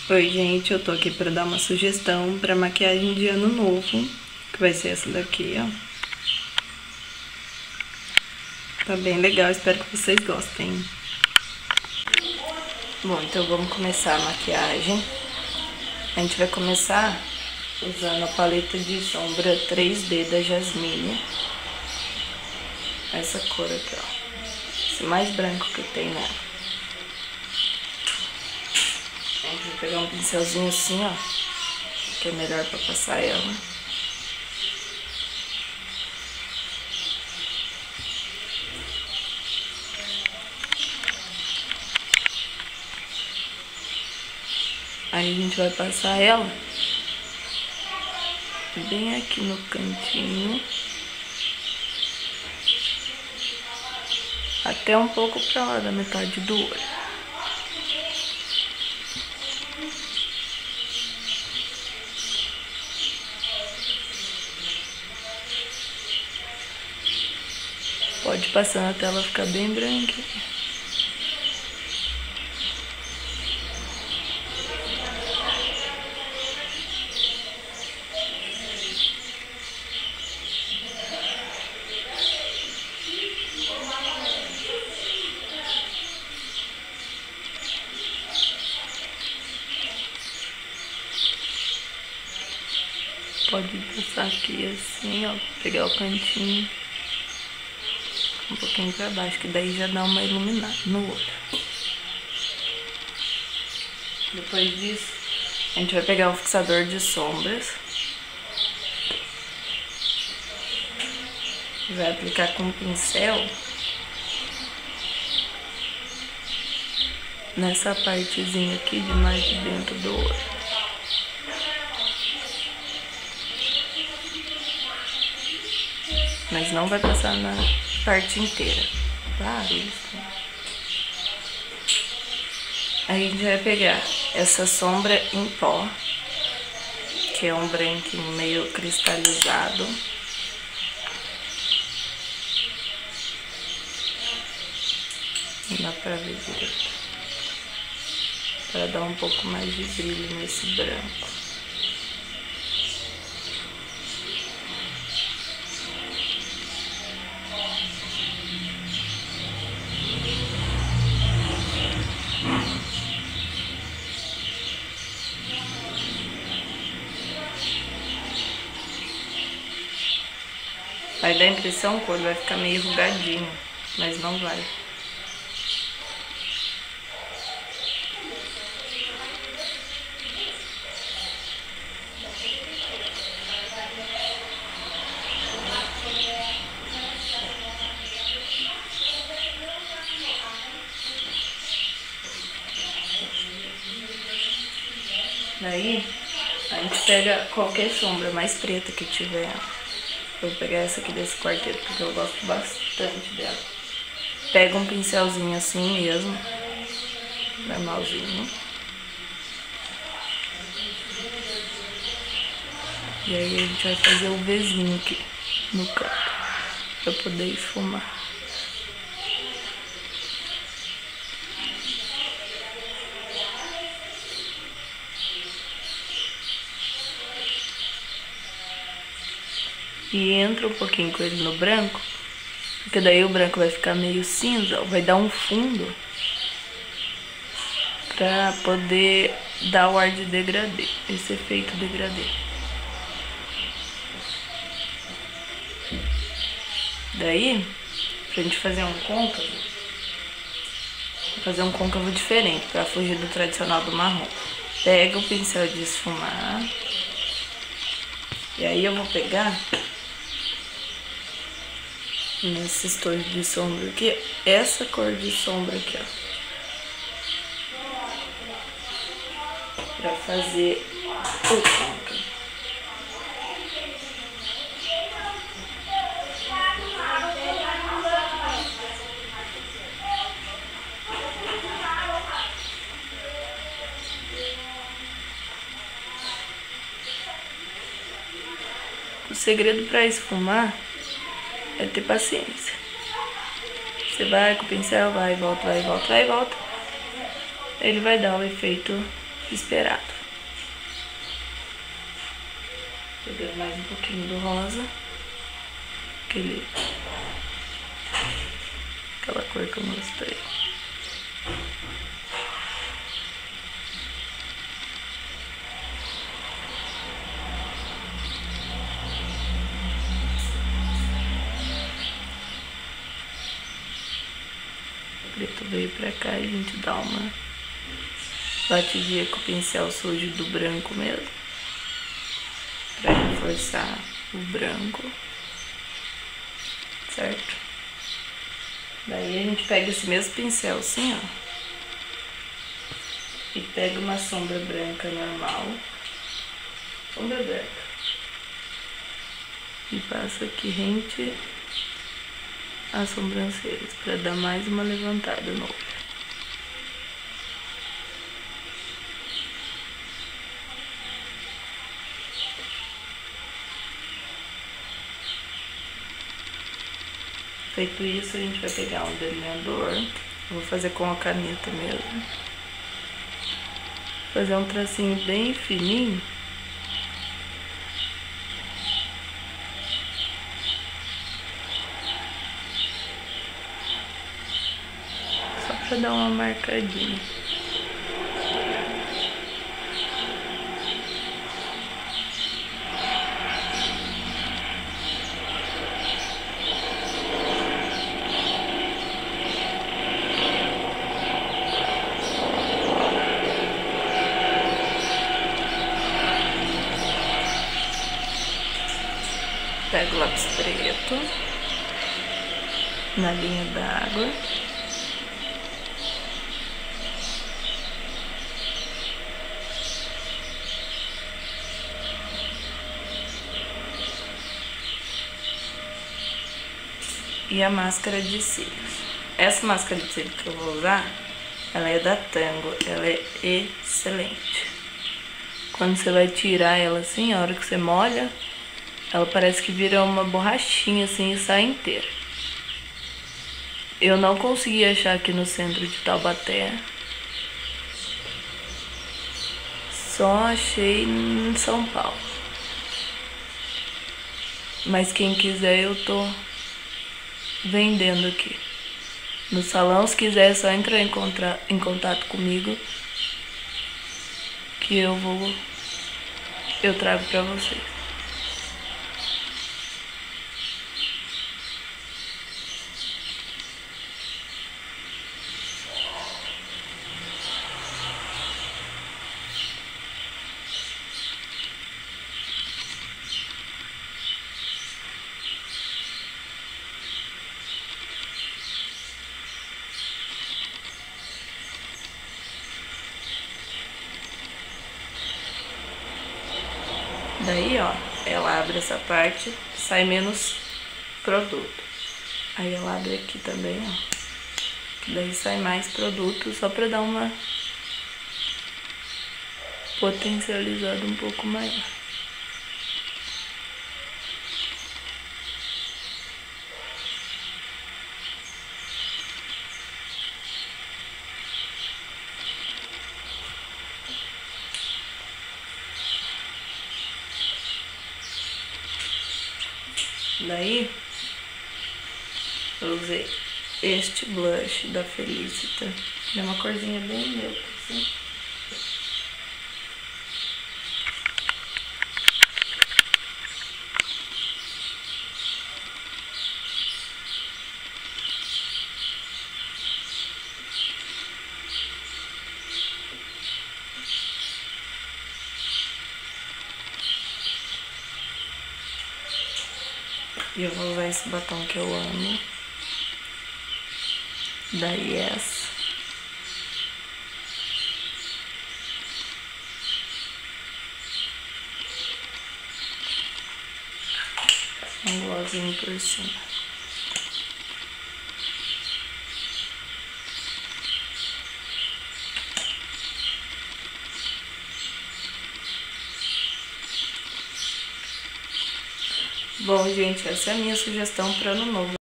Oi, gente, eu tô aqui pra dar uma sugestão pra maquiagem de ano novo, que vai ser essa daqui, ó. Tá bem legal, espero que vocês gostem. Bom, então vamos começar a maquiagem. A gente vai começar usando a paleta de sombra 3D da Jasmine. Essa cor aqui, ó. Esse mais branco que tem nela. A gente vai pegar um pincelzinho assim, ó, que é melhor pra passar ela. Aí a gente vai passar ela bem aqui no cantinho, até um pouco pra lá da metade do olho. Pode passar até ela ficar bem branquinha. Pode passar aqui assim, ó, pegar o cantinho um pouquinho pra baixo, que daí já dá uma iluminada no olho. Depois disso, a gente vai pegar o fixador de sombras e vai aplicar com o pincel nessa partezinha aqui de mais de dentro do olho. Mas não vai passar na parte inteira, tá? Isso. Aí a gente vai pegar essa sombra em pó, que é um branquinho meio cristalizado. Não dá pra ver direito. Para dar um pouco mais de brilho nesse branco. Vai dar a impressão que o olho vai ficar meio enrugadinho, mas não vai. Daí, a gente pega qualquer sombra mais preta que tiver. Eu vou pegar essa aqui desse quarteto, porque eu gosto bastante dela. Pega um pincelzinho assim mesmo, normalzinho. E aí a gente vai fazer o Vzinho aqui no canto, pra poder esfumar. E entra um pouquinho com ele no branco, porque daí o branco vai ficar meio cinza, vai dar um fundo pra poder dar o ar de degradê, esse efeito degradê. Daí, pra gente fazer um côncavo, vou fazer um côncavo diferente, pra fugir do tradicional do marrom. Pega o pincel de esfumar, e aí eu vou pegar nesses tons de sombra aqui, essa cor de sombra aqui, ó, pra fazer o côncavo. O segredo pra esfumar é ter paciência. Você vai com o pincel, vai e volta, vai e volta, vai e volta. Ele vai dar o efeito esperado. Pegando mais um pouquinho do rosa. Aquela cor que eu mostrei. O preto veio pra cá e a gente dá uma batidinha com o pincel sujo do branco mesmo, pra reforçar o branco, certo? Daí a gente pega esse mesmo pincel assim, ó, e pega uma sombra branca normal, sombra branca, e passa aqui rente as sobrancelhas, pra dar mais uma levantada no olho. Feito isso, a gente vai pegar um delineador. Eu vou fazer com a caneta mesmo. Fazer um tracinho bem fininho. Só pra dar uma marcadinha. Pego o lápis preto na linha d'água. E a máscara de cílios. Essa máscara de cílios que eu vou usar, ela é da Tango, ela é excelente. Quando você vai tirar ela assim, a hora que você molha, ela parece que vira uma borrachinha assim e sai inteira. Eu não consegui achar aqui no centro de Taubaté. Só achei em São Paulo. Mas quem quiser eu tô vendendo aqui no salão. Se quiser é só entrar em contato comigo que eu trago pra vocês. Daí, ó, ela abre essa parte, sai menos produto. Aí ela abre aqui também, ó. Daí sai mais produto, só pra dar uma potencializada um pouco maior. Daí, eu usei este blush da Felicita. É uma corzinha bem neutra, assim. E eu vou usar esse batom que eu amo, da Yes. Um glossinho por cima. Bom, gente, essa é a minha sugestão para ano novo.